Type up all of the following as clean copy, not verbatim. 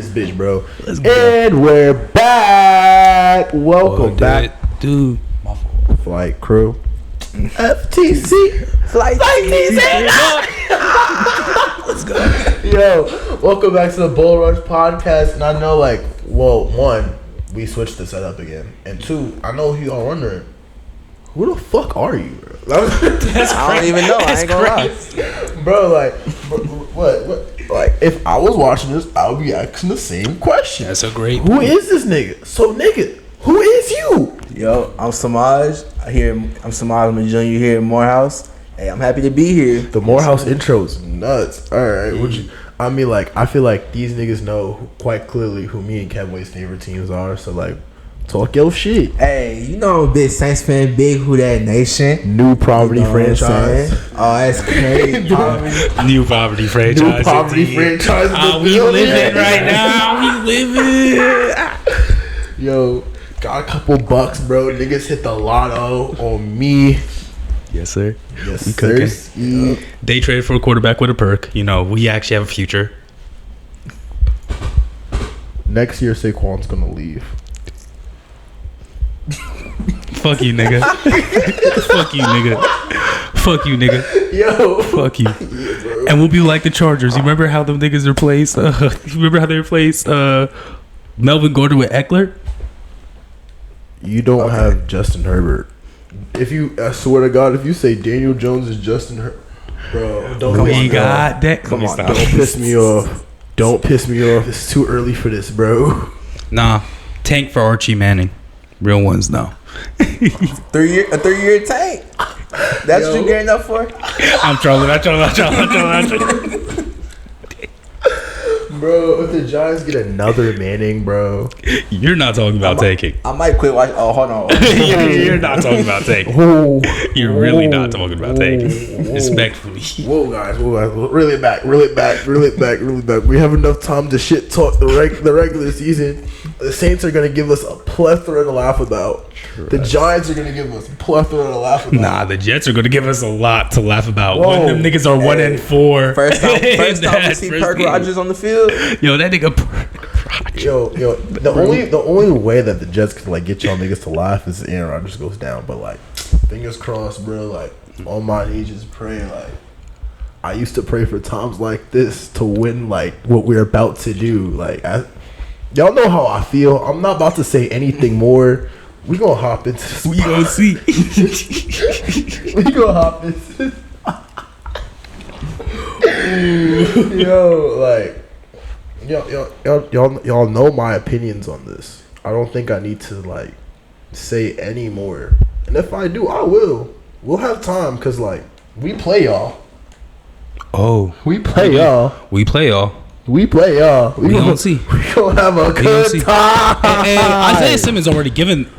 This bitch, bro. And we're back. Welcome back, dude. Flight crew. FTC. Flight TC. Let's go. Yo, welcome back to the Bull Rush podcast. And I know, like, well, one, we switched the setup again, and two, I know who y'all wondering, who the fuck are you, bro? I don't even know. I ain't gonna lie, bro. Like, what? Like, if I was watching this, I would be asking the same question. That's a great Who is this nigga? So, nigga, who is you? Yo, I'm Samaj. I'm Samaj. I'm a junior here at Morehouse. Hey, I'm happy to be here. The Morehouse intro's nuts. All right, I mean, like, I feel like these niggas know quite clearly who me and Kevway's favorite teams are. So, like, talk your shit. Hey, you know I'm a big Saints fan, big Who Dat Nation. New poverty franchise. Oh, that's crazy. New poverty franchise. New poverty franchise. We living right now. We living. Yo, got a couple bucks, bro. Niggas hit the lotto on me. Yes, sir. Yes, we sir. Yep. They traded for a quarterback with a perk. You know, we actually have a future. Next year, Saquon's gonna leave. Fuck you, nigga. Fuck you, nigga. Fuck you, nigga. Yo. Fuck you. And we'll be like the Chargers. You remember how them niggas replaced? You remember how they replaced Melvin Gordon with Eckler? You don't have Justin Herbert. I swear to God, if you say Daniel Jones is Justin Herbert, bro, don't. We got that. Come on, don't piss me off. Don't piss me off. It's too early for this, bro. Nah, tank for Archie Manning. Real ones, no. A 3-year tank. That's what you getting up for? I'm trolling. Bro, if the Giants get another Manning, bro, you're not talking about taking. I might quit watching. Oh, hold on. You're not talking about taking. You're really not talking about taking. Respectfully. Whoa, guys. Reel it back. We have enough time to shit talk the regular season. The Saints are going to give us a plethora to laugh about. The Giants are going to give us a plethora to laugh about. Nah, the Jets are going to give us a lot to laugh about. Whoa. When them niggas are 1-4. First time we see Perk Rogers on the field. Yo, that nigga Perk Rogers. Yo, the only way that the Jets can, like, get y'all niggas to laugh is Aaron Rodgers goes down. But, like, fingers crossed, bro. Like, on my knees, just pray. Like, I used to pray for times like this to win, like, what we're about to do. Like, y'all know how I feel. I'm not about to say anything more. We gonna hop into this. We gonna see. We gonna hop into this. Yo, like, y'all know my opinions on this. I don't think I need to, like, say any more. And if I do, I will. We'll have time, cause, like, we play y'all. Oh, we play y'all. We play y'all. We gonna see. We gonna have a good time. And Isaiah Simmons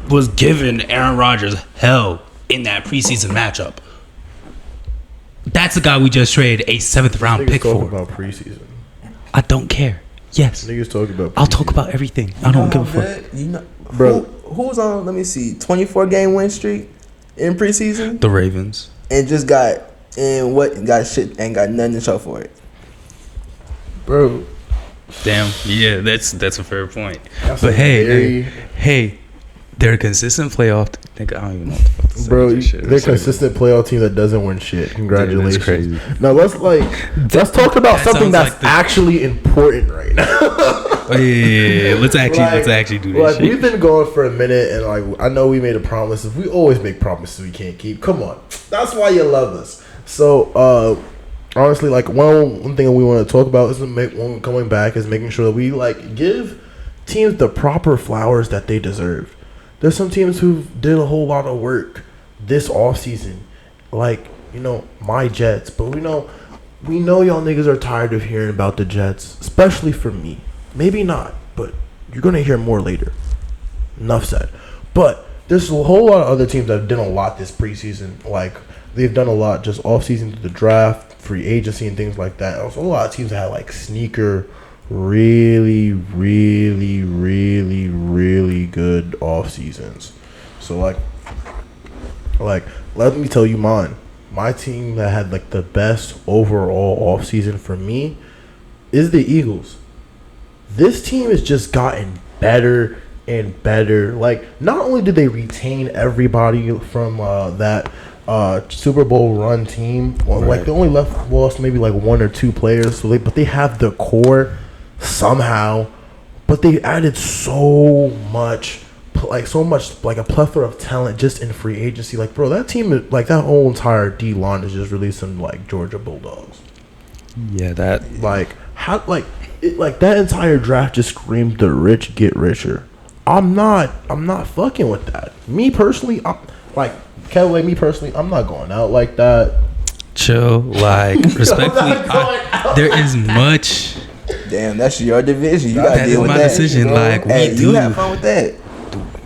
was given Aaron Rodgers hell in that preseason matchup. That's the guy we just traded a 7th round pick for. About preseason. I don't care. Yes. Niggas talking about preseason. I'll talk about everything. I don't give a fuck. You know, bro, who was on? Let me see. 24 game win streak in preseason. The Ravens. And just got shit and got nothing to show for it. Bro, damn, yeah, that's a fair point. But hey, they're a consistent playoff. I don't even know what the fuck to say. Bro, they're a consistent playoff team that doesn't win shit. Congratulations. Dude, that's crazy. Now let's talk about something that's actually important right now. Yeah. Let's actually do this. Like, shit. we've been going for a minute, and, like, I know we made a promise. We always make promises we can't keep. Come on, that's why you love us. So, honestly, like, one thing we want to talk about is coming back is making sure that we, like, give teams the proper flowers that they deserve. There's some teams who did a whole lot of work this offseason, like, you know, my Jets. But we know y'all niggas are tired of hearing about the Jets, especially for me. Maybe not, but you're gonna hear more later. Enough said. But there's a whole lot of other teams that have done a lot this preseason. Like, they've done a lot just offseason through the draft, free agency, and things like that. Also, a lot of teams that had, like, sneaker, really, really, really, really good off seasons. So, like, let me tell you mine. My team that had, like, the best overall off season for me is the Eagles. this team has just gotten better and better. Like, not only did they retain everybody from that Super Bowl run team, like they only lost maybe like one or two players, but they have the core somehow. But they added so much, like a plethora of talent just in free agency. Like, bro, that team, like that whole entire D line is just releasing like Georgia Bulldogs. Yeah, that that entire draft just screamed the rich get richer. I'm not fucking with that. Me personally, I'm not going out like that. Chill, like respectfully. There is much. Damn, that's your division. You gotta deal with that. That is my decision. Bro. Like, hey, you have fun with that.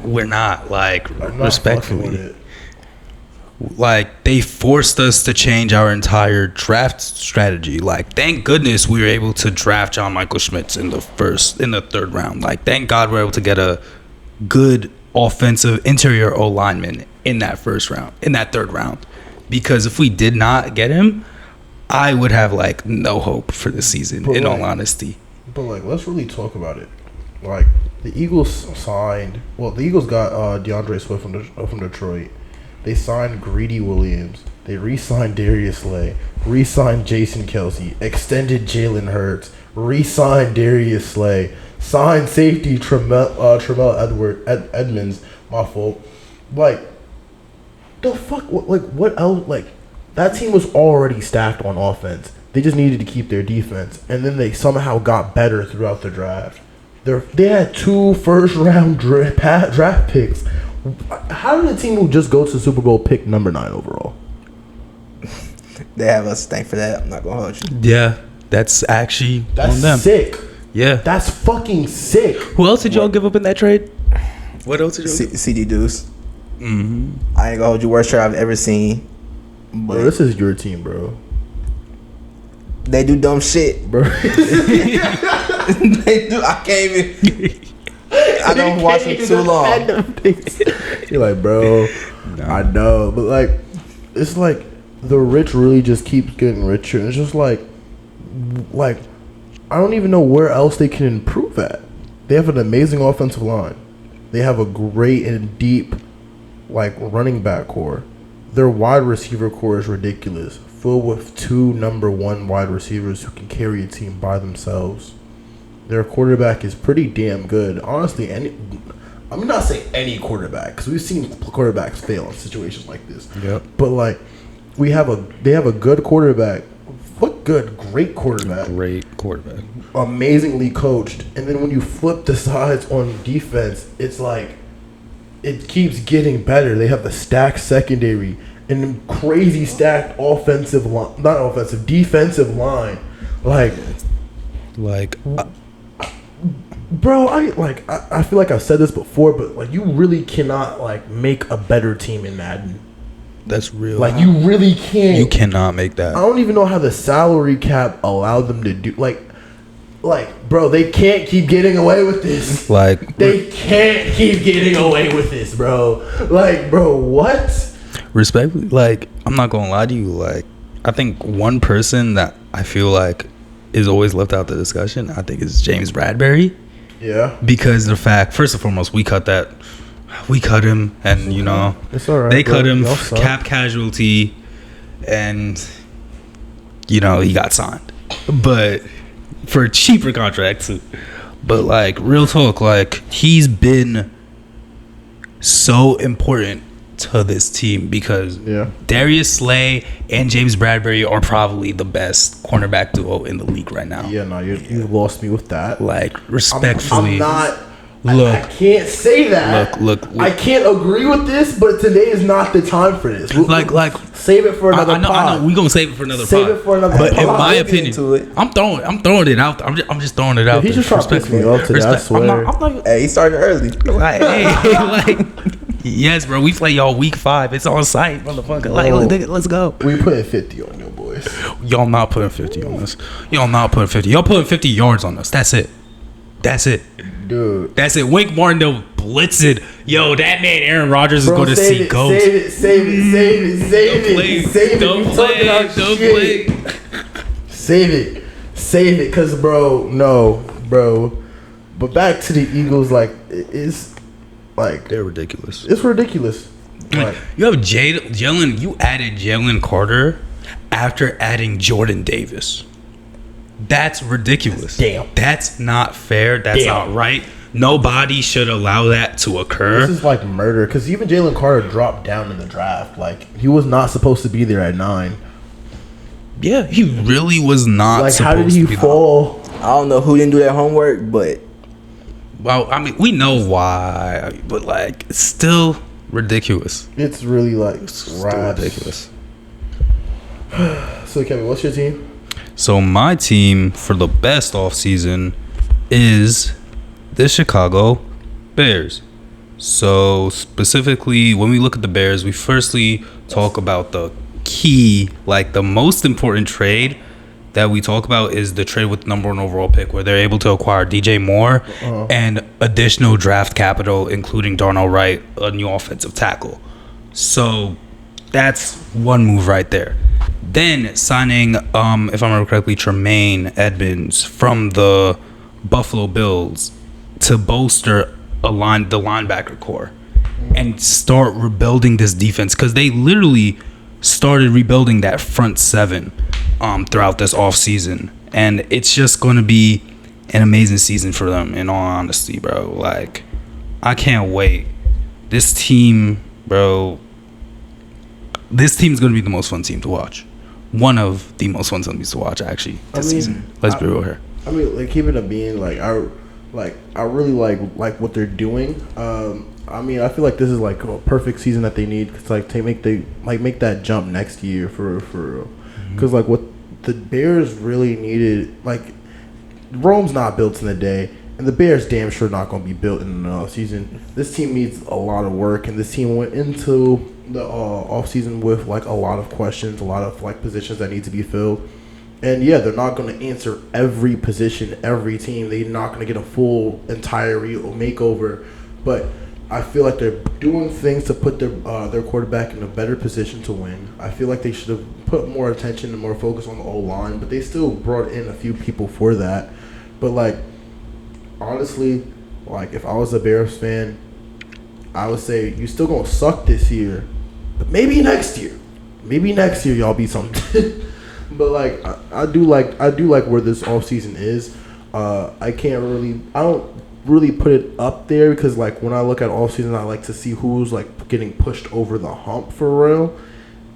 We're not, like, I'm not respectfully. Like, they forced us to change our entire draft strategy. Like, thank goodness we were able to draft John Michael Schmitz in the third round. Like, thank God we're able to get a good offensive interior O lineman in that third round. Because if we did not get him, I would have like no hope for the season, in all honesty. But like, let's really talk about it. Like, the Eagles got DeAndre Swift from Detroit. They signed Greedy Williams. They re-signed Darius Slay. Re-signed Jason Kelsey. Extended Jalen Hurts. Re-signed Darius Slay. Signed safety Tremel Edmonds. My fault. Like, the fuck? What else? Like, that team was already stacked on offense. They just needed to keep their defense, and then they somehow got better throughout the draft. They had 2 first-round draft picks. How did a team who just go to the Super Bowl pick number 9 overall? They have us thank for that. I'm not gonna hold you. Yeah, that's on them. Sick. Yeah, that's fucking sick. Who else did y'all give up in that trade? What else did y'all? CD Deuce. Mm-hmm. I ain't gonna hold you. Worst trade I've ever seen. Bro, this is your team, bro. They do dumb shit, bro. They do. I can't even. I don't watch them too long. You're like, bro, no. I know, but like, it's like the rich really just keeps getting richer. And it's just like I don't even know where else they can improve at. They have an amazing offensive line. They have a great and deep, like, running back core. Their wide receiver core is ridiculous, filled with 2 number 1 wide receivers who can carry a team by themselves. Their quarterback is pretty damn good. Honestly, I'm not saying any quarterback, because we've seen quarterbacks fail in situations like this. Yep. But like, they have a good quarterback. Great quarterback. Great quarterback. Amazingly coached. And then when you flip the sides on defense, it's like, it keeps getting better. They have the stacked secondary and crazy stacked defensive line. Bro, I feel like I've said this before, but like, you really cannot like make a better team in Madden. That's real. Like, you really can't. You cannot make that. I don't even know how the salary cap allowed them to do like, bro, they can't keep getting away with this. Like, they can't keep getting away with this, bro. Like, bro, what? Respectfully, like, I'm not gonna lie to you. Like, I think one person that I feel like is always left out the discussion, I think, is James Bradbury. Yeah. Because the fact, first and foremost, we cut him, and you know, it's all right, they bro. cut him cap casualty, and you know, he got signed, but for a cheaper contract too. But like, real talk, like, he's been so important to this team because Darius Slay and James Bradbury are probably the best cornerback duo in the league right now. Yeah, no, you lost me with that. Like, respectfully, I'm not. Look, I can't say that. Look. I can't agree with this, but today is not the time for this. Like, save it for another I know. pod. We're gonna save it for another pod. Save it for another But pod. in my opinion, I'm throwing it out. I'm just throwing it out. He's just trying to piss me off today, I swear. I'm not, hey, he started early. Like, like, yes, bro. We play y'all week 5. It's on site, motherfucker. Like, let's go. We putting 50 on you, boys. Y'all not putting 50 on us. Y'all not putting 50. Y'all putting 50 yards on us. That's it. Dude. That's it. Wink Martindale blitzed. Yo, that man Aaron Rodgers is going to see ghosts. Save it. Don't play. Save it. Because, bro, But back to the Eagles, like it's like They're ridiculous. it's ridiculous. Like, You have Jalen. You added Jalen Carter after adding Jordan Davis. That's ridiculous. Damn. That's not fair. That's not right. Nobody should allow that to occur. this is like murder because even Jalen Carter dropped down in the draft. Like he was not supposed to be there at 9. Yeah, he really was not. Like how did supposed he to be fall? I don't know who didn't do their homework, but Well, I mean, we know why, but like, it's still ridiculous. It's really like Still rash. ridiculous. So Kevin, what's your team? So my team for the best offseason is the Chicago Bears. So specifically, when we look at the Bears, we firstly talk about the key, like the most important trade that we talk about is the trade with the number 1 overall pick, where they're able to acquire DJ Moore and additional draft capital, including Darnell Wright, a new offensive tackle. So that's one move right there. Then signing, if I remember correctly, Tremaine Edmonds from the Buffalo Bills to bolster the linebacker core and start rebuilding this defense, because they literally started rebuilding that front 7 throughout this offseason, and it's just going to be an amazing season for them, in all honesty, bro. Like, I can't wait. This team, bro, this team's going to be the most fun team to watch. One of the most fun teams to watch, actually, this season. Let's be real here. I mean, like keeping it being like I really like what they're doing. I mean, I feel like this is like a perfect season that they need to like make that jump next year for real. Because like what the Bears really needed, like Rome's not built in a day, and the Bears damn sure not going to be built in an season. This team needs a lot of work, and this team went into the offseason with like a lot of questions, a lot of like positions that need to be filled. And yeah, they're not going to answer every position, every team. They're not going to get a full entire makeover, but I feel like they're doing things to put their quarterback in a better position to win. I feel like they should have put more attention and more focus on the O-line, but they still brought in a few people for that. But like, honestly, like if I was a Bears fan, I would say you still gonna suck this year, but maybe next year y'all be something. But like I do like where this offseason is. I don't really put it up there because like when I look at offseason, I like to see who's like getting pushed over the hump for real.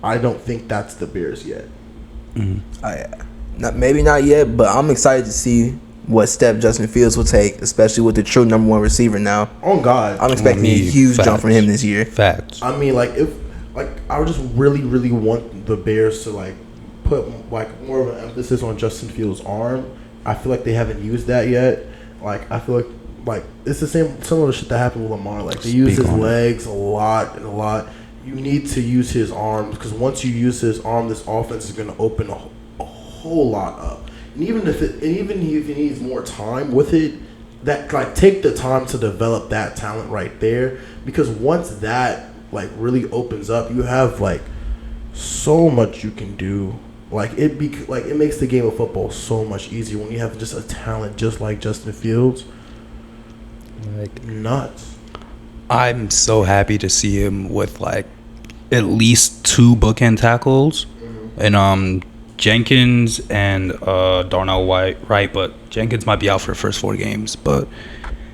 I don't think that's the Bears yet. maybe not yet, but I'm excited to see what step Justin Fields will take, especially with the true number 1 receiver now. Oh God, I'm expecting a huge jump from him this year. Facts. I mean, like if like I would just really want the Bears to like put like more of an emphasis on Justin Fields' arm. I feel like they haven't used that yet. Like I feel like it's the similar shit that happened with Lamar. Like they use his legs a lot. You need to use his arms because once you use his arm, this offense is going to open a whole lot up. And even if he needs more time with it, that like take the time to develop that talent right there. Because once that like really opens up, you have like so much you can do. Like it makes the game of football so much easier when you have just a talent just like Justin Fields. Like nuts. I'm so happy to see him with like at least 2 bookend tackles, and Jenkins and Darnell Wright, but Jenkins might be out for the first 4 games, but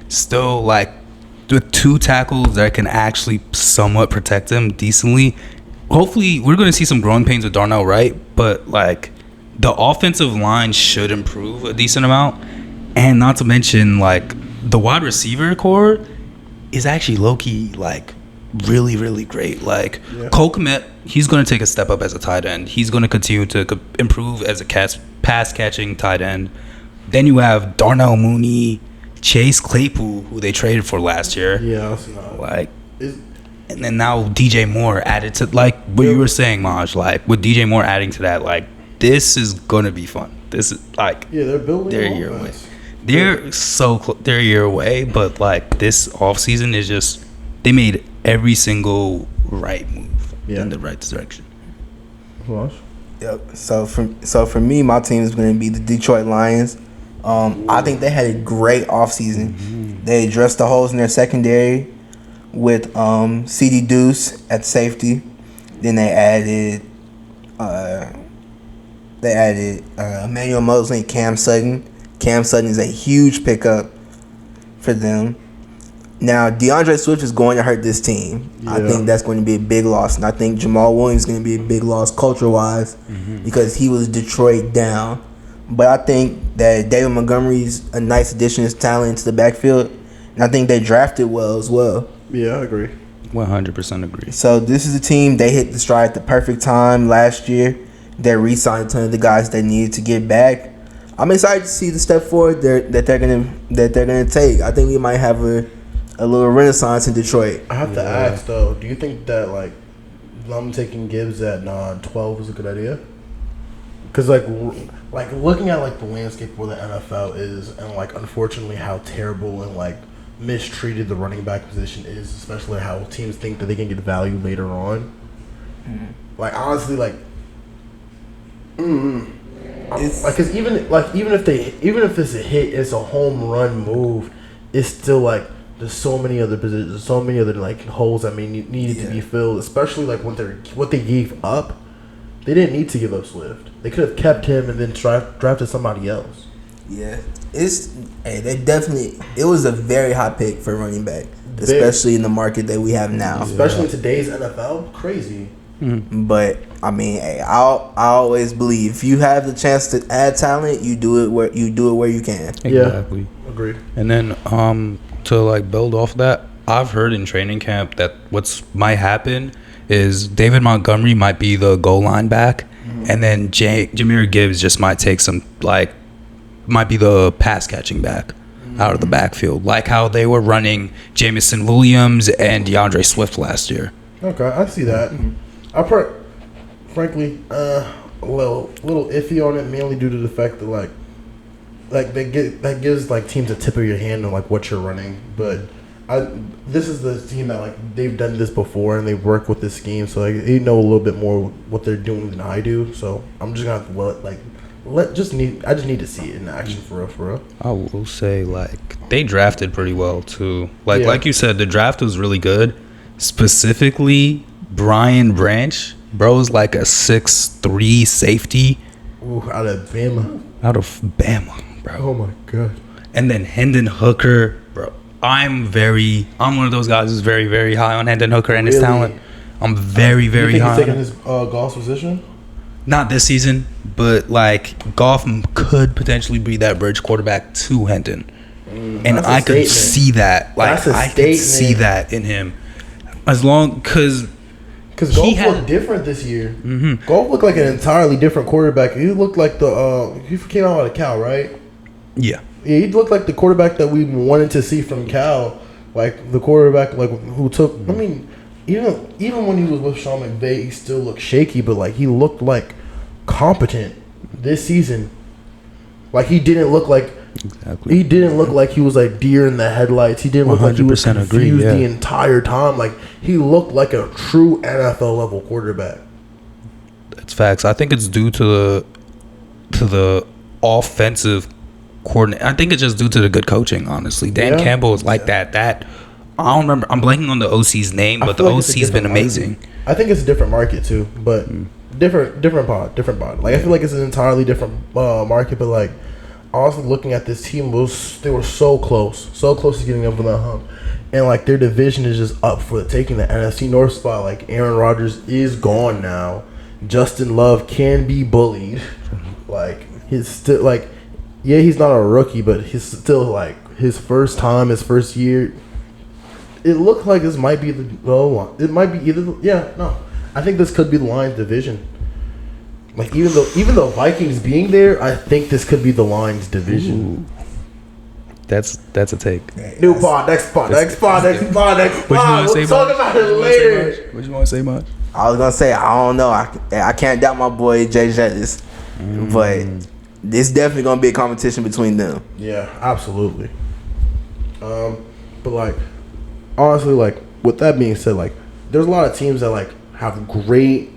still like with 2 tackles that can actually somewhat protect him decently. Hopefully, we're going to see some growing pains with Darnell Wright, but like the offensive line should improve a decent amount, and not to mention like the wide receiver core is actually low-key like really, really great. Like Cole Kmet, he's going to take a step up as a tight end. He's going to continue to improve as a pass-catching tight end. Then you have Darnell Mooney, Chase Claypool, who they traded for last year. Yeah, that's not like. And then now DJ Moore added to like what you were saying, Maj. Like with DJ Moore adding to that, like this is gonna be fun. This is like they're building. They're a year away. They're a year away, but like this offseason is just they made every single right move in the right direction. Yep. So for me, my team is going to be the Detroit Lions. I think they had a great offseason. Mm-hmm. They addressed the holes in their secondary with CD Deuce at safety. Then they added Emmanuel Mosley and Cam Sutton. Cam Sutton is a huge pickup for them. Now, DeAndre Swift is going to hurt this team. I think that's going to be a big loss. And I think Jamal Williams is going to be a big loss culture-wise because he was Detroit down. But I think that David Montgomery's a nice addition as talent to the backfield. And I think they drafted well as well. Yeah, I agree. 100% agree. So this is a team, they hit the stride at the perfect time last year. They re-signed a ton of the guys they needed to get back. I'm excited to see the step forward that they're gonna take. I think we might have a little renaissance in Detroit. I have to ask though, do you think that like them taking Gibbs at 12 is a good idea? Because like looking at like the landscape where the NFL is, and like unfortunately how terrible and like mistreated the running back position is, especially how teams think that they can get value later on. Like honestly, like. It's like, cause even if it's a hit, it's a home run move. It's still like there's so many other positions, there's so many other like holes that needed to be filled. Especially like what they gave up, they didn't need to give up Swift. They could have kept him and then drafted somebody else. Yeah, it was a very hot pick for running back, especially in the market that we have now. Especially in today's NFL, crazy. But I mean, I always believe if you have the chance to add talent, you do it where you can. Exactly. Yeah, agreed. And then to like build off that, I've heard in training camp that what's might happen is David Montgomery might be the goal line back, and then Jahmyr Gibbs just might take might be the pass catching back out of the backfield, like how they were running Jamison Williams and DeAndre Swift last year. Okay, I see that. Frankly, a little iffy on it, mainly due to the fact that that gives like teams a tip of your hand on like what you're running. But this is the team that like they've done this before and they work with this scheme, so like they know a little bit more what they're doing than I do. So I'm just gonna have to I just need to see it in action for real. I will say like they drafted pretty well too. Like you said, the draft was really good. Specifically, Brian Branch, bro's like a 6'3" safety. Ooh, out of Bama, bro. Oh my god. And then Hendon Hooker, bro. I'm one of those guys who's very, very high on Hendon Hooker and his talent. I'm very, very high. You think he's taking his Goff's position? Not this season, but like Goff could potentially be that bridge quarterback to Hendon. And I could see that. Like I could see that in him. As long because Goff looked different this year. Goff looked like an entirely different quarterback. He looked like he came out of Cal, right? Yeah, he looked like the quarterback that we wanted to see from Cal, like the quarterback like who took. I mean, even when he was with Sean McVay, he still looked shaky, but like he looked like competent this season. Like he didn't look like. Exactly. He didn't look like he was like deer in the headlights. He didn't look like he was confused the entire time. Like he looked like a true NFL level quarterback. That's facts. I think it's due to the offensive coordinator. I think it's just due to the good coaching. Honestly, Dan Campbell is like that. I don't remember. I'm blanking on the OC's name, but the OC's been amazing. I think it's a different market too, but different pod. Like I feel like it's an entirely different market, but like. Also, looking at this team, they were so close to getting over the hump, and like their division is just up for taking the NFC North spot. Like Aaron Rodgers is gone now, Justin Love can be bullied. Like he's still like, he's not a rookie, but he's still like his first year. It looked like this might be it might be either I think this could be the Lions division. Like even though Vikings being there, I think this could be the Lions division. Ooh. That's a take. New pod, next pod. We'll talk about it later. What you want to say much? I was gonna say I don't know. I can't doubt my boy Jay Jettis, but this definitely gonna be a competition between them. Yeah, absolutely. But like honestly, like with that being said, like there's a lot of teams that like have great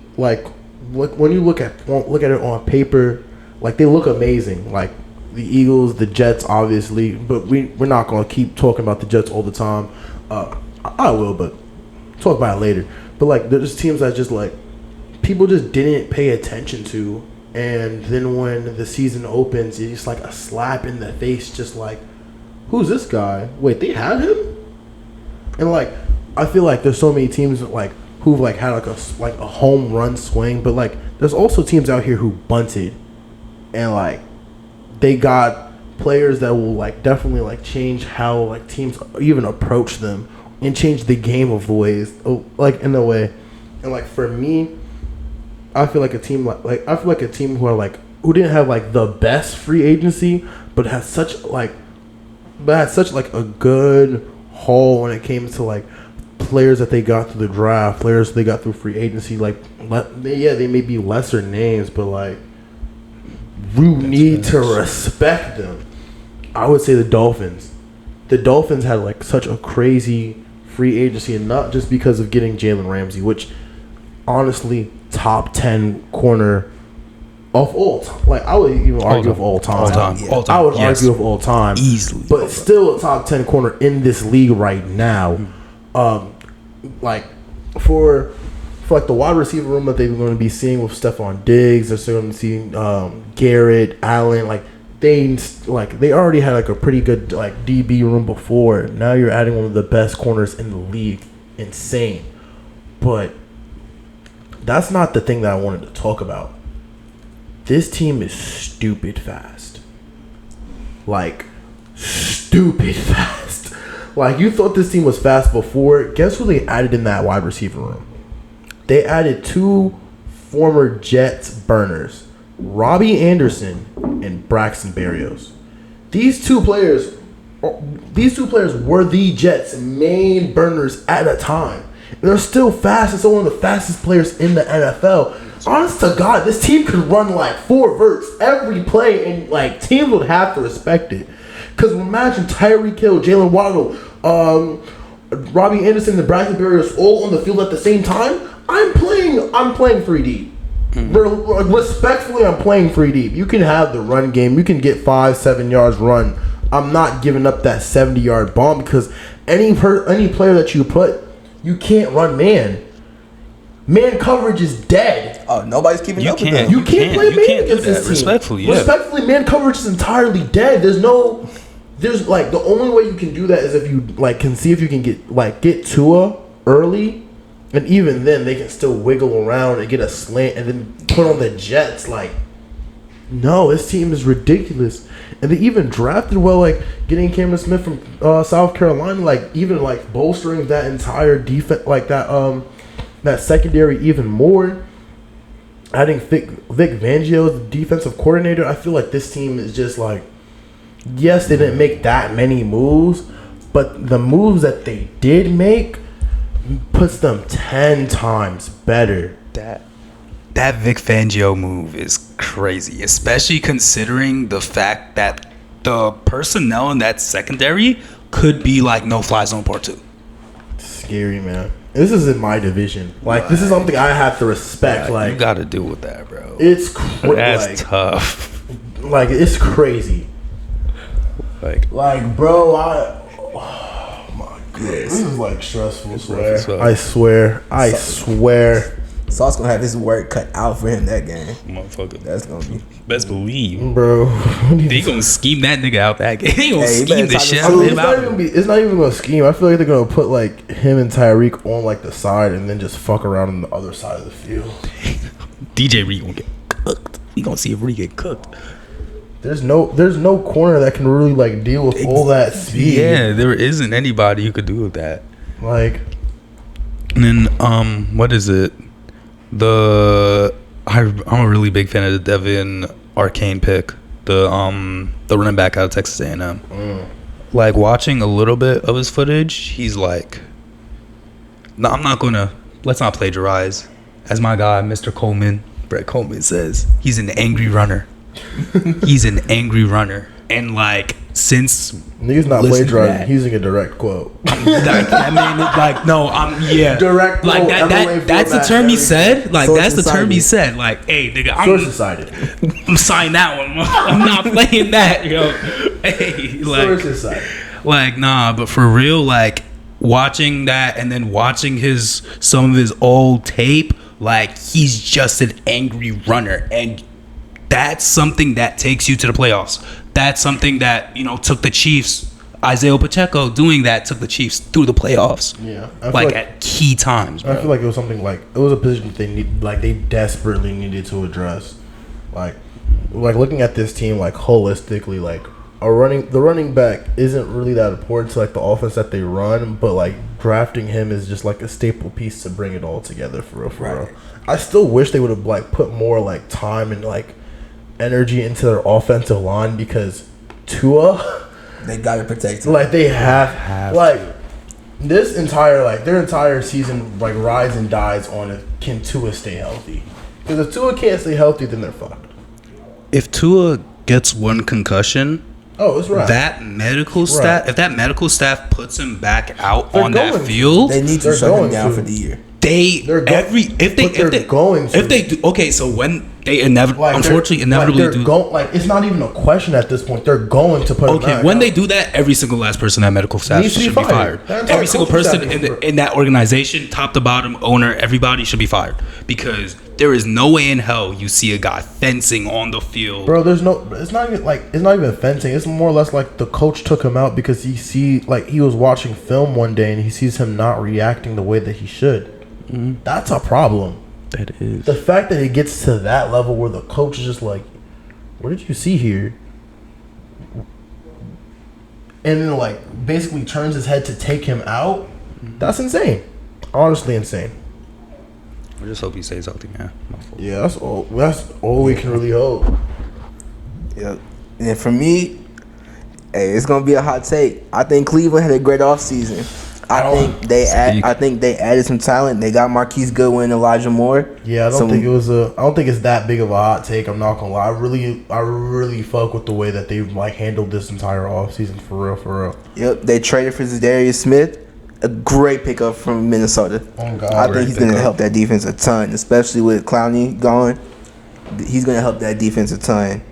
when you look at it on paper, like they look amazing. Like the Eagles, the Jets, obviously, but we're not going to keep talking about the Jets all the time. I will, but talk about it later. But, like, there's teams that just, like, people just didn't pay attention to. And then when the season opens, it's just like a slap in the face, just like, who's this guy? Wait, they had him? And, like, I feel like there's so many teams, like, who've, like, had, like a home run swing. But, like, there's also teams out here who bunted. And, like, they got players that will, like, definitely, like, change how, like, teams even approach them and change the game of ways, like, in a way. And, like, for me, I feel like a team who didn't have, like, the best free agency, but had such a good haul when it came to, like, players that they got through the draft, players they got through free agency. Like, they may be lesser names, but, like, you need to respect them. I would say the Dolphins. The Dolphins had, like, such a crazy free agency, and not just because of getting Jalen Ramsey, which, honestly, top 10 corner of all time. Like, I would even argue of all time. All time. I would argue of all time. Easily. But still a top 10 corner in this league right now. Like, for like the wide receiver room that they're going to be seeing with Stephon Diggs, they're still going to see Garrett, Allen. Like, they already had, like, a pretty good, like, DB room before. Now you're adding one of the best corners in the league. Insane. But that's not the thing that I wanted to talk about. This team is stupid fast. Like, stupid fast. Like, you thought this team was fast before. Guess who they added in that wide receiver room? They added 2 former Jets burners, Robbie Anderson and Braxton Berrios. These two players were the Jets' main burners at a time. They're still fast. It's one of the fastest players in the NFL. Honest to God, this team could run, like, 4 verts every play, and, like, teams would have to respect it. Because imagine Tyreek Hill, Jalen Waddle, Robbie Anderson, and Braxton Berrios all on the field at the same time. I'm playing 3 deep. Respectfully, I'm playing 3 deep. You can have the run game. You can get 5-7 yards run. I'm not giving up that 70-yard bomb, because any player that you put, you can't run man. Man coverage is dead. Oh, nobody's keeping up with them. You can't play man against this team. Respectfully, man coverage is entirely dead. There's like, the only way you can do that is if you, like, can see if you can get Tua early, and even then they can still wiggle around and get a slant and then put on the Jets. Like, no, this team is ridiculous. And they even drafted well, like, getting Cameron Smith from South Carolina, like, even, like, bolstering that entire defense, like, that secondary even more. Adding Vic Fangio, the defensive coordinator. I feel like this team is just, like, yes, they didn't make that many moves, but the moves that they did make puts them 10 times better. That Vic Fangio move is crazy, especially considering the fact that the personnel in that secondary could be like no-fly zone part 2. Scary, man. This is in my division. Like, this is something I have to respect. Like, you got to deal with that, bro. It's that's tough. Like, it's crazy. Like, bro, oh my goodness, this is, like, stressful. I swear. Sauce gonna have his work cut out for him that game. Motherfucker. That's gonna be. Best believe. Bro. They gonna scheme that nigga out that game. They gonna scheme the shit out of him him out. It's not even gonna scheme. I feel like they're gonna put, like, him and Tyreek on, like, the side and then just fuck around on the other side of the field. DJ Reed gonna get cooked. We gonna see if Reed get cooked. There's no corner that can really, like, deal with all that speed. Yeah, there isn't anybody who could do with that. Like, and then what is it? I'm a really big fan of the Devin Arcane pick, the running back out of Texas A&M. Like, watching a little bit of his footage, he's like, no, let's not plagiarize. As my guy, Mr. Coleman, Brett Coleman says, he's an angry runner. He's an angry runner. And like since niggas not listening to plagiarizing, that- he's using a direct quote. Yeah, Direct like quote, that. Everly That's the format, term he everything. said. Like Sources that's the term he cited. said. Like, hey, nigga, Sources cited. I'm signing that one. I'm not playing that, yo. Hey, like, Sources cited. like nah, but for real, like watching that and then watching some of his old tape, like he's just an angry runner, and that's something that takes you to the playoffs. That's something that took the Chiefs. Isaiah Pacheco doing that took the Chiefs through the playoffs. Yeah, like at key times. Bro. I feel like it was something like it was a position that they desperately needed to address. Like looking at this team like holistically, like the running back isn't really that important to like the offense that they run, but like drafting him is just like a staple piece to bring it all together for real. I still wish they would have like put more like time and like energy into their offensive line because Tua. They gotta protect him. Like they have like this entire like their entire season like rides and dies on it. Can Tua stay healthy? Because if Tua can't stay healthy, then they're fucked. If Tua gets one concussion, it's right. that medical staff, if that medical staff puts him back out They're on that going to. field, They need to They're shut him going down to. for the year. they're going to. Okay, so when they inevitably do. It's not even a question at this point. They're going to put. Okay, when they do that, every single last person in that medical staff Needs to be should be fired. fired. Every single person in that organization, top to bottom, owner, everybody should be fired because there is no way in hell you see a guy fencing on the field. Bro, it's not even fencing. It's more or less like the coach took him out because he was watching film one day and he sees him not reacting the way that he should. Mm-hmm. That's a problem. That is. The fact that it gets to that level where the coach is just like, what did you see here? And then like basically turns his head to take him out. That's insane. Honestly insane. I just hope he stays healthy, man. Yeah, that's all we can really hope. Yep. And for me, hey, it's gonna be a hot take. I think Cleveland had a great offseason. I think they added some talent. They got Marquise Goodwin and Elijah Moore. Yeah, I don't think it's that big of a hot take. I'm not gonna lie. I really fuck with the way that they've like handled this entire offseason for real. Yep, they traded for Zadarius Smith. A great pickup from Minnesota. Oh God, I think he's going to help that defense a ton, especially with Clowney gone. He's going to help that defense a ton.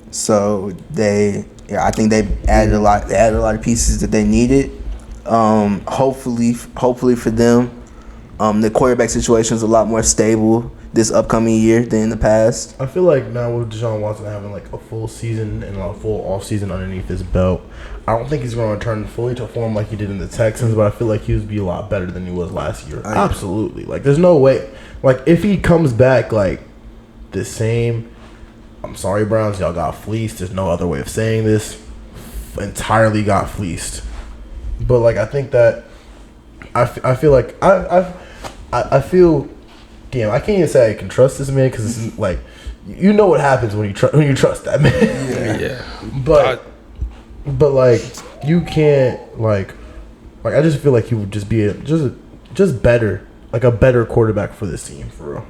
So I think they added a lot. They added a lot of pieces that they needed. Hopefully for them, the quarterback situation is a lot more stable this upcoming year than in the past. I feel like now with Deshaun Watson having like a full season and a full offseason underneath his belt, I don't think he's going to return fully to form like he did in the Texans, but I feel like he would be a lot better than he was last year. Absolutely. Like, there's no way. Like, if he comes back like the same, I'm sorry, Browns, y'all got fleeced. There's no other way of saying this. Entirely got fleeced. But like, I think that I feel like I feel. Damn, I can't even say I can trust this man because it's like, you know what happens when you trust that man. Yeah. But like, you can't like I just feel like he would just be just better, like a better quarterback for this team for real.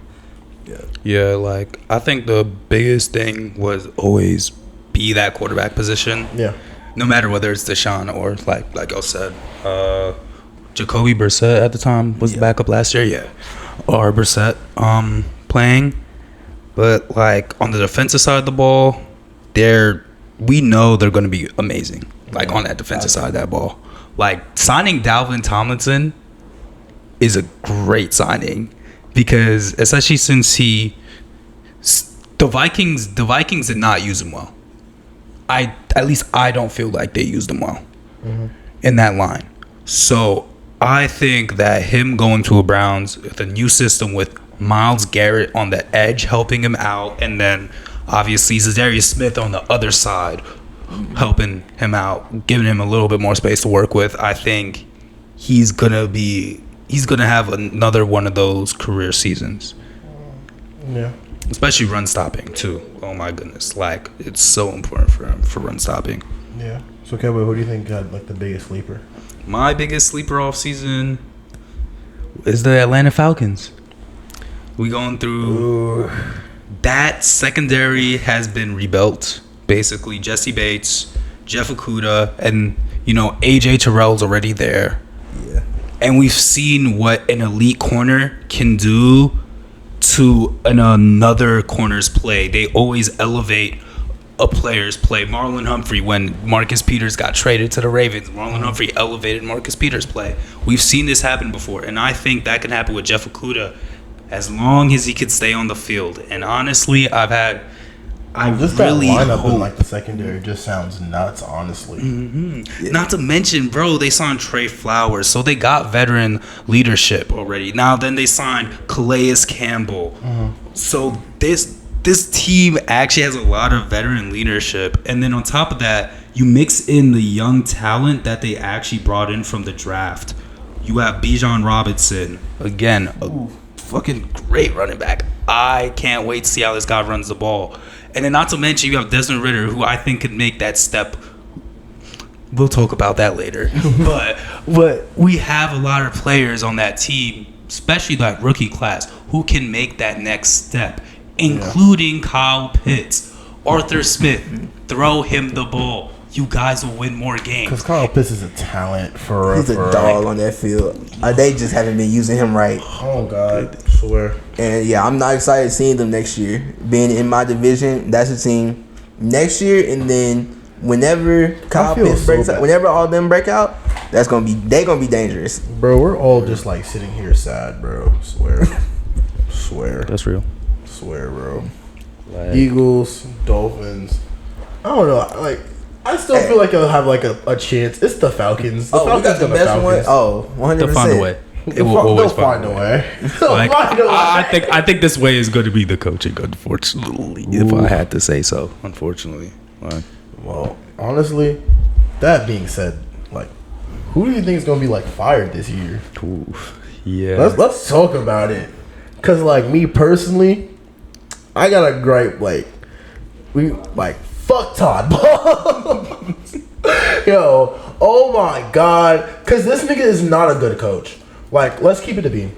Yeah, like I think the biggest thing was always be that quarterback position. Yeah. No matter whether it's Deshaun or like I said, Jacoby Brissett at the time was the backup last year. Yeah. Or Brissett playing, but like on the defensive side of the ball, we know they're going to be amazing. Like on that defensive side of that ball, like signing Dalvin Tomlinson is a great signing because especially since the Vikings did not use him well. At least I don't feel like they used him well in that line. So I think that him going to a Browns with a new system with Myles Garrett on the edge helping him out, and then obviously Zadarius Smith on the other side helping him out, giving him a little bit more space to work with. I think he's gonna have another one of those career seasons. Yeah. Especially run stopping too. Oh my goodness, like it's so important for him for run stopping. Yeah. So Kevin, who do you think got like the biggest sleeper? My biggest sleeper offseason is the Atlanta Falcons. We going through that secondary has been rebuilt basically Jesse Bates, Jeff Okuda, and AJ Terrell's already there. Yeah. And we've seen what an elite corner can do to another corner's play. They always elevate a player's play. Marlon Humphrey, when Marcus Peters got traded to the Ravens, Marlon Humphrey elevated Marcus Peters' play. We've seen this happen before, and I think that can happen with Jeff Okuda as long as he could stay on the field. And honestly, I really that lineup hope. in like the secondary just sounds nuts, honestly. Yeah. Not to mention, bro, they signed Trey Flowers, so they got veteran leadership already. Now then they signed Calais Campbell. So this team actually has a lot of veteran leadership. And then on top of that, you mix in the young talent that they actually brought in from the draft. You have Bijan Robinson, again, a fucking great running back. I can't wait to see how this guy runs the ball. And then not to mention, you have Desmond Ridder, who I think could make that step. We'll talk about that later. but we have a lot of players on that team, especially that rookie class, who can make that next step, including Kyle Pitts, Arthur Smith. Throw him the ball. You guys will win more games. Because Kyle Pitts is a talent for He's a dog on that field. They just haven't been using him right. Oh, God. I swear. And, yeah, I'm not excited seeing them next year. Being in my division, that's a team next year. And then whenever Kyle Pitts breaks out, whenever all of them break out, they're going to be dangerous. Bro, we're all just, like, sitting here sad, bro. Swear. That's real. Swear, bro. Eagles, Dolphins. I don't know. Like, I still feel like I'll have like a chance. It's the Falcons. We got the best one. Oh, 100%. They'll find a way. They'll find a way. Like, I think this way is going to be the coaching, unfortunately. If I had to say so, unfortunately. Well, honestly, that being said, like, who do you think is going to be like fired this year? Ooh, yeah. Let's talk about it. Cause like me personally, I got a gripe. Fuck Todd Bowles. Yo, oh my God. Cause this nigga is not a good coach. Like, let's keep it a beam.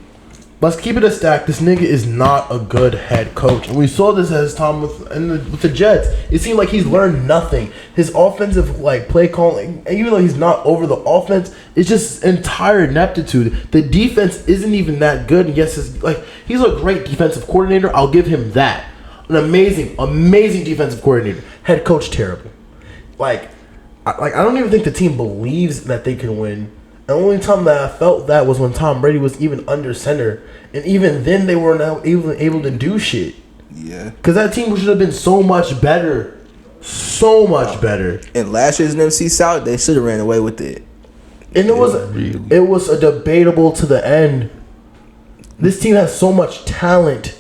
Let's keep it a stack. This nigga is not a good head coach. And we saw this as Tom with the Jets. It seemed like he's learned nothing. His offensive play calling, and even though he's not over the offense, it's just entire ineptitude. The defense isn't even that good. And yes, he's a great defensive coordinator. I'll give him that. An amazing defensive coordinator. Head coach, terrible. I don't even think the team believes that they can win. The only time that I felt that was when Tom Brady was even under center. And even then, they were not even able to do shit. Yeah. Because that team should have been so much better. So much better. And last year's NFC South, they should have ran away with it. And it was a debatable to the end. This team has so much talent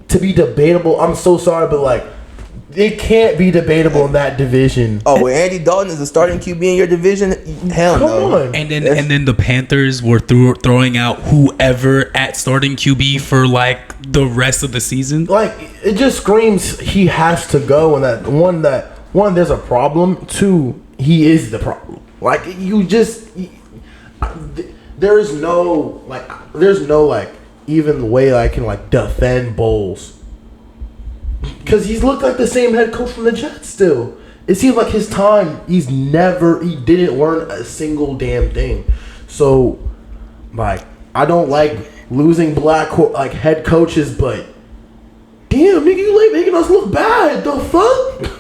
to be debatable. I'm so sorry, but it can't be debatable in that division. Oh, when Andy Dalton is the starting QB in your division, hell no. Come on. And then the Panthers were throwing out whoever at starting QB for the rest of the season. It just screams he has to go, and that one there's a problem. Two, he is the problem. There's no even way I can defend Bowles. Because he's looked like the same head coach from the Jets still. It seems like his time, he didn't learn a single damn thing. So, I don't like losing black head coaches, but damn, nigga, you making us look bad. The fuck?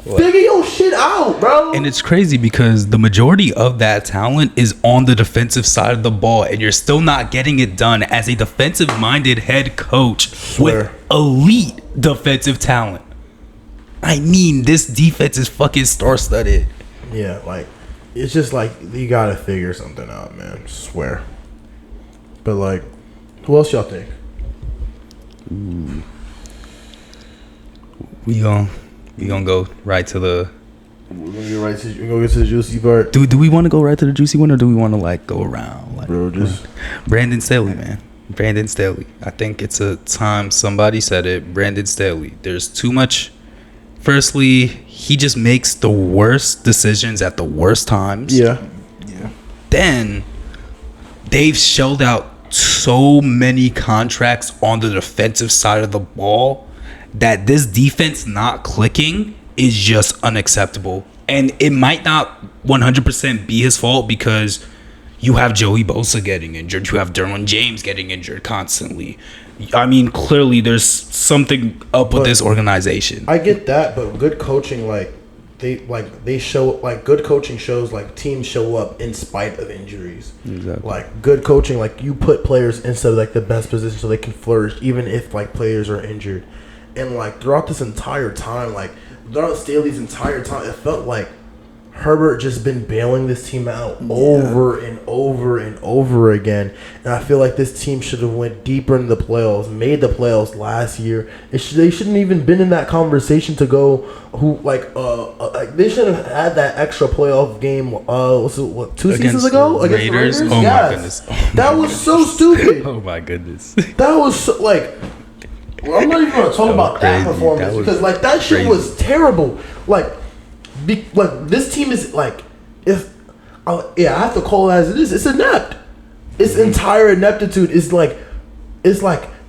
Figure your shit out, bro. And it's crazy because the majority of that talent is on the defensive side of the ball, and you're still not getting it done as a defensive-minded head coach with elite defensive talent. I mean, this defense is fucking star-studded. Yeah, it's just you gotta figure something out, man. Swear. But who else y'all think? Ooh. We gonna go right to the. We're gonna get to the juicy part. Do we want to go right to the juicy one, or do we want to go around? Bro, just Brandon Staley, man. Brandon Staley. I think it's a time somebody said it. Brandon Staley. There's too much. Firstly, he just makes the worst decisions at the worst times. Yeah. Then they've shelled out so many contracts on the defensive side of the ball that this defense not clicking is just unacceptable. And it might not 100% be his fault because you have Joey Bosa getting injured. You have Derwin James getting injured constantly. I mean, clearly there's something up with this organization. I get that, but good coaching, they show, like, good coaching shows, like, teams show up in spite of injuries. Exactly. Like, good coaching, like, you put players into, like, the best position so they can flourish, even if, like, players are injured. And, like, throughout this entire time, like, throughout Staley's entire time, it felt like Herbert just been bailing this team out over and over and over again. And I feel like this team should have went deeper in the playoffs, made the playoffs last year. They shouldn't even been in that conversation to go they should have had that extra playoff game 2 seasons ago against Raiders? the Raiders? Oh Yes. my goodness. That was so stupid. Oh my goodness. That was so, like, I'm not even going to talk about that performance because, like, that shit was terrible. Like, this team is, like, I have to call it as it is. It's inept. Its entire ineptitude is like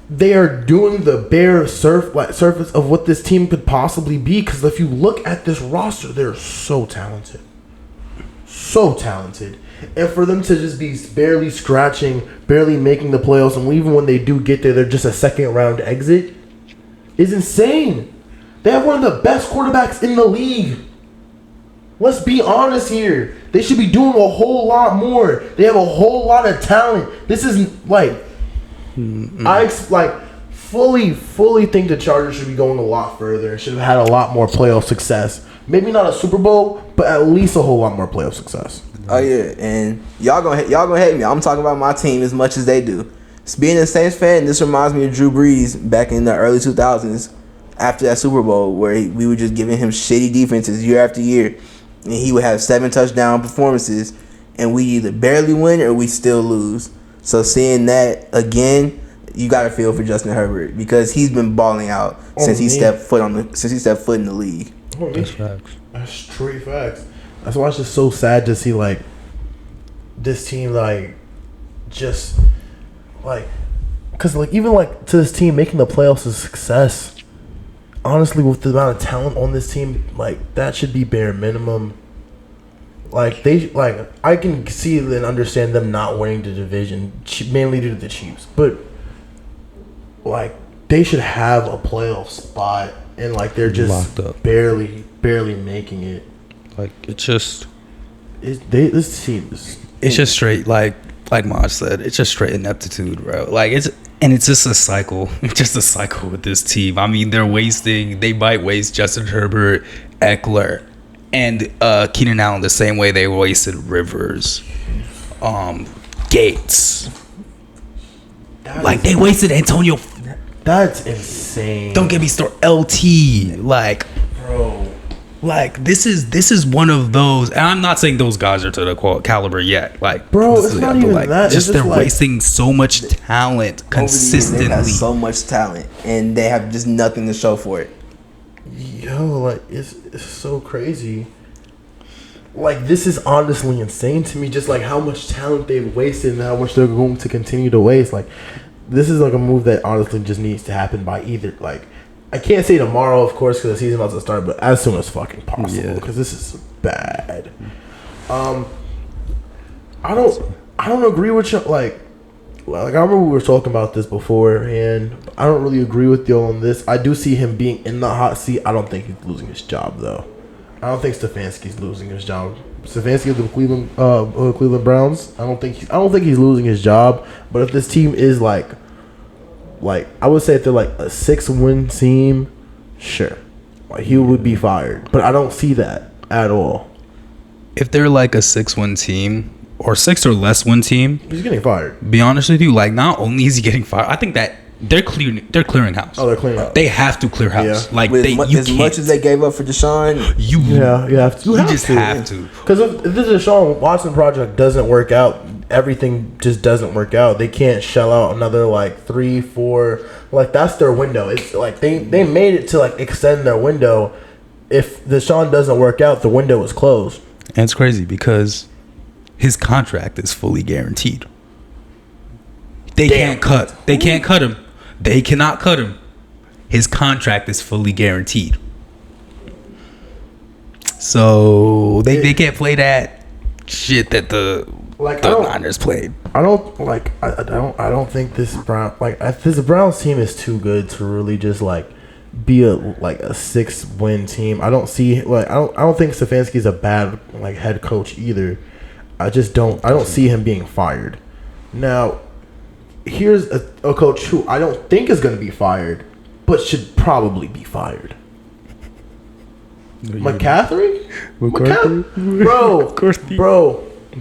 they are doing the bare surface of what this team could possibly be. Because if you look at this roster, they're so talented, and for them to just be barely scratching, barely making the playoffs, and even when they do get there, they're just a second round exit, is insane. They have one of the best quarterbacks in the league. Let's be honest here. They should be doing a whole lot more. They have a whole lot of talent. This isn't like I fully think the Chargers should be going a lot further. Should have had a lot more playoff success. Maybe not a Super Bowl, but at least a whole lot more playoff success. Oh yeah, and y'all gonna hate me. I'm talking about my team as much as they do. Being a Saints fan, this reminds me of Drew Brees back in the early 2000s after that Super Bowl where we were just giving him shitty defenses year after year. And he would have 7 touchdown performances, and we either barely win or we still lose. So seeing that again, you gotta feel for Justin Herbert because he's been balling out since he stepped foot in the league. That's facts. That's straight facts. That's why it's just so sad to see, like, this team, like, just like, because, like, even, like, to this team making the playoffs a success. Honestly, with the amount of talent on this team, like, that should be bare minimum. Like, I can see and understand them not winning the division, mainly due to the Chiefs. But, like, they should have a playoff spot, and, like, they're just locked up, barely making it. Like, it's just this team is. It's just straight, like Maj said, it's just straight ineptitude, bro. Like, it's just a cycle. It's just a cycle with this team. I mean, they might waste Justin Herbert, Eckler, and Keenan Allen the same way they wasted Rivers, Gates. Like, they wasted Antonio. That's insane. Don't get me started. LT, like, bro. Like, this is one of those, and I'm not saying those guys are to the caliber yet. Like, bro, it's not even that. Just they're wasting so much talent consistently. They have so much talent, and they have just nothing to show for it. Yo, like, it's so crazy. Like, this is honestly insane to me. Just like how much talent they've wasted and how much they're going to continue to waste. Like, this is like a move that honestly just needs to happen by either, like, I can't say tomorrow, of course, because the season about to start, but as soon as fucking possible, because this is bad. I don't agree with you. Like I remember we were talking about this before, and I don't really agree with you on this. I do see him being in the hot seat. I don't think he's losing his job, though. I don't think Stefanski's losing his job. Stefanski of the Cleveland Browns. I don't think he's losing his job. But if this team is like I would say if they're like a 6-win team, sure, like, he would be fired. But I don't see that at all. If they're like a 6-win team or 6 or less win team, he's getting fired. Be honest with you, like, not only is he getting fired, I think that they're clearing house. Oh, they're clearing house. They have to clear house. Yeah. Like, as much as they gave up for Deshaun, you have to. You just have to. Because if this Deshaun Watson project doesn't work out, everything just doesn't work out. They can't shell out another like 3-4. Like, that's their window. It's like they made it to like extend their window. If Deshaun doesn't work out, the window is closed. And it's crazy because his contract is fully guaranteed. They can't cut him. They cannot cut him. his contract is fully guaranteed. So they can't play that shit that the Niners played. I don't think this Browns team is too good to really just like be a 6-win team. I don't think Stefanski's a bad like head coach either. I don't see him being fired. Now, here's a coach who I don't think is going to be fired, but should probably be fired. McCaffrey?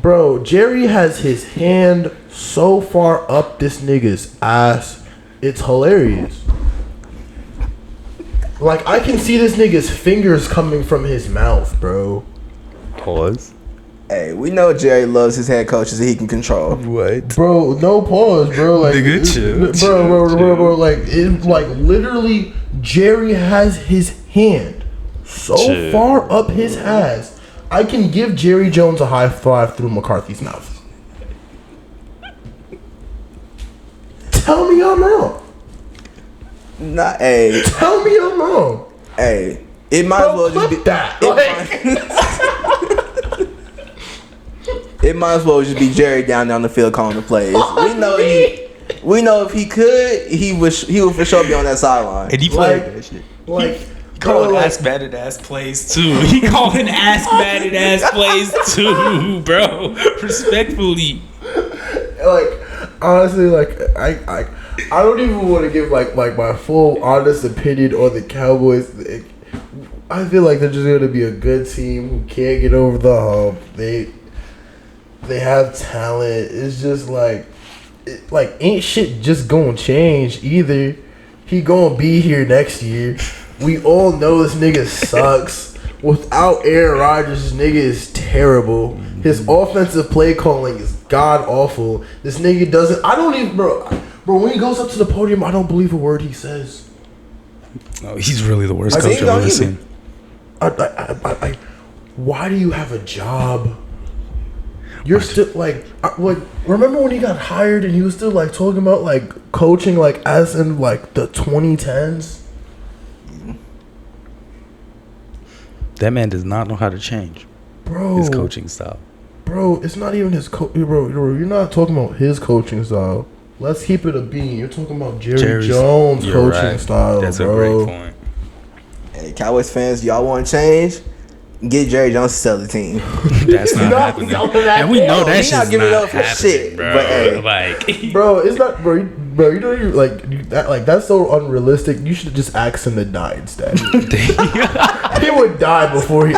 Bro, Jerry has his hand so far up this nigga's ass. It's hilarious. Like, I can see this nigga's fingers coming from his mouth, bro. Pause. Hey, we know Jerry loves his head coaches that he can control. What? Bro, no pause, bro. Like, nigga, chill. Bro. Like, literally, Jerry has his hand so far up his ass. I can give Jerry Jones a high five through McCarthy's mouth. Tell me I'm wrong. Nah, hey. Tell me I'm wrong. Hey, it might as well just be that. It might as well just be Jerry down the field calling the plays. We know if he could, he would for sure be on that sideline. And he played that shit. He calling ass-batted ass plays too. He calling ass-batted ass plays too, bro. Respectfully. Like, honestly, like I don't even want to give like my full honest opinion on the Cowboys. I feel like they're just going to be a good team who can't get over the hump. They have talent. It's just like ain't shit just gonna change either. He gonna be here next year. We all know this nigga sucks. Without Aaron Rodgers, this nigga is terrible. His offensive play calling is god awful. This nigga doesn't. I don't even, bro. When he goes up to the podium, I don't believe a word he says. No, he's really the worst coach I've ever seen. Why do you have a job? You're still like remember when he got hired and he was still like talking about like coaching like as in like the 2010s? That man does not know how to change, bro. His coaching style, bro. It's not even his bro. You're not talking about his coaching style. Let's keep it a bean. You're talking about Jerry Jones' coaching style. That's bro. A great point. Hey, Cowboys fans, y'all want to change? Get Jerry Jones to sell the team. That's not happening. And we know that shit's not giving up for shit, bro. But hey, like, bro, it's not, bro. You know you like that's so unrealistic. You should just ask him to die instead. He would die before he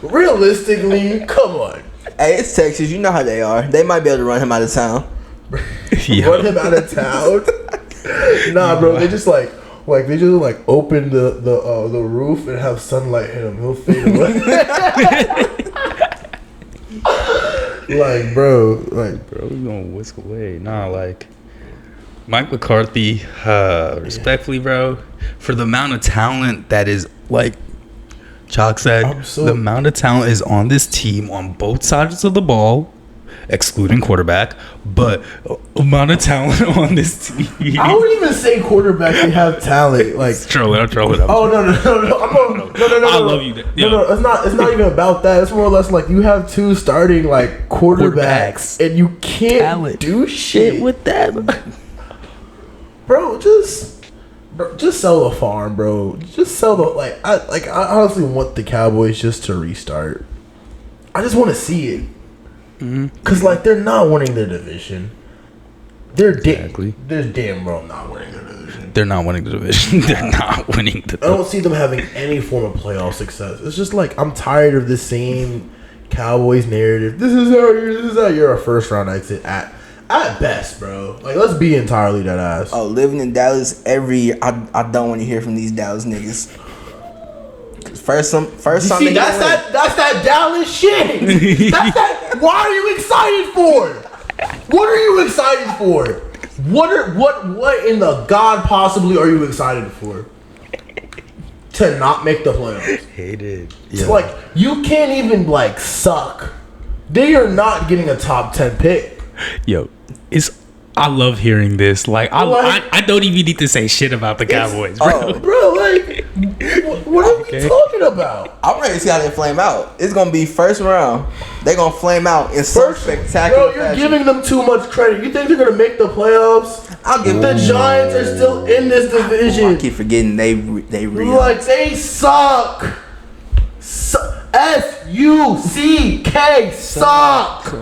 realistically. Come on. Hey, it's Texas. You know how they are. They might be able to run him out of town. Run him out of town? Nah, bro. They just open the roof and have sunlight hit him. He'll fade away. Bro, he's gonna whisk away. Nah, like Mike McCarthy, respectfully, bro, for the amount of talent that is like Chalk said, the amount of talent is on this team on both sides of the ball. Excluding quarterback, but amount of talent on this team. I wouldn't even say quarterback. They have talent. Like I'm trolling. Oh no! I love you. No. It's not even about that. It's more or less like you have two starting like quarterbacks, and you can't do shit with them. Bro, just sell the farm, bro. Just sell the I honestly want the Cowboys just to restart. I just want to see it. Cause they're not winning their division. They're damn well not winning their division. They're not winning the division. They're not winning the. I don't see them having any form of playoff success. It's just I'm tired of the same Cowboys narrative. This is how you're a first round exit at best, bro. Let's be entirely that ass. Oh, living in Dallas every year, I don't want to hear from these Dallas niggas. First time that's that Dallas shit. That's that. Why are you excited for? What are you excited for? What in the God possibly are you excited for? To not make the playoffs. Hated. Yeah. You can't even suck. They are not getting a top 10 pick. Yo, it's I love hearing this. Like, I don't even need to say shit about the Cowboys, bro. Bro, like, what are we talking about? I'm ready to see how they flame out. It's gonna be first round. They're gonna flame out in some spectacular Bro, you're giving them too much credit. You think they're gonna make the playoffs? I'll give The Giants are still in this division. I keep forgetting they real. Like, they suck. S-U-C-K, suck.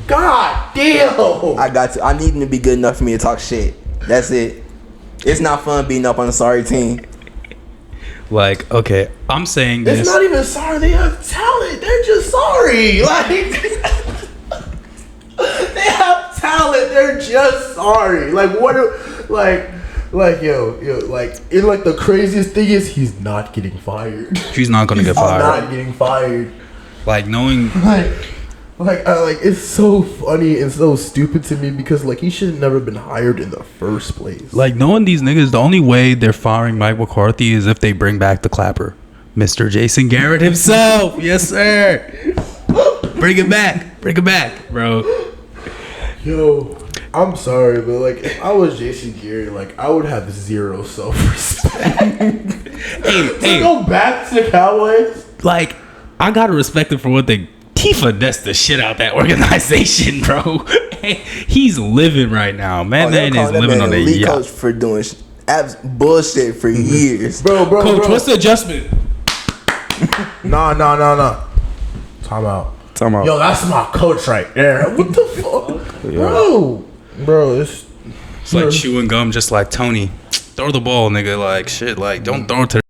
God damn. I got to. I need them to be good enough for me to talk shit. That's it. It's not fun beating up on a sorry team. Like, okay, I'm saying this. It's not even sorry. They have talent. They're just sorry. Like, they have talent. They're just sorry. Like, what? Yo, like, and like the craziest thing is he's not getting fired. He's not gonna get fired. Not getting fired. Like, knowing. Like it's so funny and so stupid to me because like he should have never been hired in the first place. Like, knowing these niggas, the only way they're firing Mike McCarthy is if they bring back the clapper, Mr. Jason Garrett himself. Yes, sir. Bring it back, bro. Yo, I'm sorry, but like if I was Jason Garrett, like I would have zero self-respect. hey, go back to the Cowboys. Like, I gotta respect him for one thing. He finessed the shit out that organization, bro. He's living right now. Man is living on a yacht. Coach for doing bullshit for years. Bro. Coach, what's the adjustment? No. Time out. Yo, that's my coach right there. What the fuck? Bro, it's like chewing gum just like Tony. Throw the ball, nigga. Like, shit. Like, don't throw it to